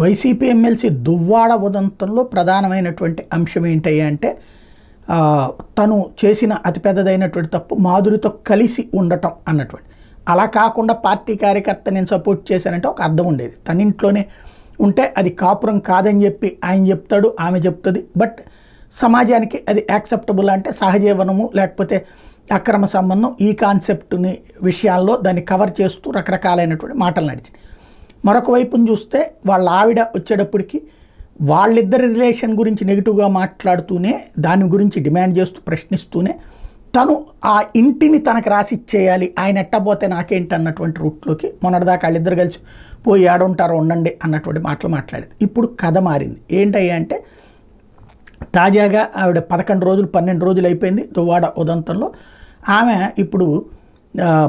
YCP MLC Duvvada ఉదంతంలో ప్రధానమైనటువంటి అంశం ఏంటి అంటే తను చేసిన అతిపెద్దదైనటువంటి తప్పు మాధురితో కలిసి ఉండటం అన్నటువంటి. అలా కాకుండా పార్టీ కార్యకర్త నేను సపోర్ట్ చేశానంటే ఒక అర్థం ఉండేది. తన ఇంట్లోనే ఉంటే అది కాపురం కాదని చెప్పి ఆయన చెప్తాడు, ఆమె చెప్తుంది. బట్ సమాజానికి అది యాక్సెప్టబుల్ అంటే సహజీవనము లేకపోతే అక్రమ సంబంధం ఈ కాన్సెప్ట్ని విషయాల్లో దాన్ని కవర్ చేస్తూ రకరకాలైనటువంటి మాటలు నడిచింది. మరొక వైపును చూస్తే వాళ్ళ ఆవిడ వచ్చేటప్పటికి వాళ్ళిద్దరి రిలేషన్ గురించి నెగిటివ్గా మాట్లాడుతూనే దాని గురించి డిమాండ్ చేస్తూ ప్రశ్నిస్తూనే తను ఆ ఇంటిని తనకు రాసిచ్చేయాలి, ఆయన ఎట్టబోతే నాకేంటి అన్నటువంటి రూట్లోకి మొన్నటిదాకా వాళ్ళిద్దరు కలిసి పోయి ఏడుంటారో ఉండండి అన్నటువంటి మాటలు మాట్లాడేది. ఇప్పుడు కథ మారింది. ఏంటయ్యా అంటే తాజాగా ఆవిడ 11 రోజులు 12 రోజులు అయిపోయింది దువ్వాడ ఉదంతంలో. ఆమె ఇప్పుడు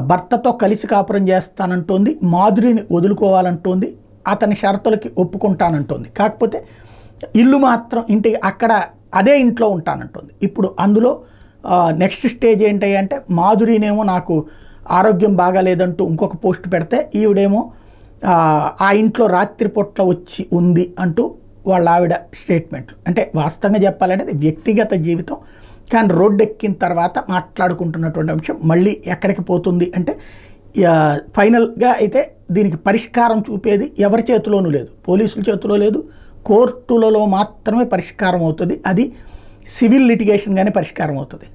భర్తతో కలిసి కాపురం చేస్తానంటోంది, మాధురిని వదులుకోవాలంటోంది, అతని షరతులకి ఒప్పుకుంటానంటోంది. కాకపోతే ఇల్లు మాత్రం ఇంటి అక్కడ అదే ఇంట్లో ఉంటానంటోంది. ఇప్పుడు అందులో నెక్స్ట్ స్టేజ్ ఏంటి అంటే మాధురినేమో నాకు ఆరోగ్యం బాగాలేదంటూ ఇంకొక పోస్ట్ పెడితే ఈవిడేమో ఆ ఇంట్లో రాత్రిపూట్ల వచ్చి ఉంది అంటూ వాళ్ళ ఆవిడ స్టేట్మెంట్లు. అంటే వాస్తవంగా చెప్పాలంటే అది వ్యక్తిగత జీవితం, కానీ రోడ్డు ఎక్కిన తర్వాత మాట్లాడుకుంటున్నటువంటి అంశం మళ్ళీ ఎక్కడికి పోతుంది అంటే ఫైనల్గా అయితే దీనికి పరిష్కారం చూపేది ఎవరి చేతిలోనూ లేదు, పోలీసుల చేతిలో లేదు, కోర్టులలో మాత్రమే పరిష్కారం అవుతుంది. అది సివిల్ లిటిగేషన్గానే పరిష్కారం అవుతుంది.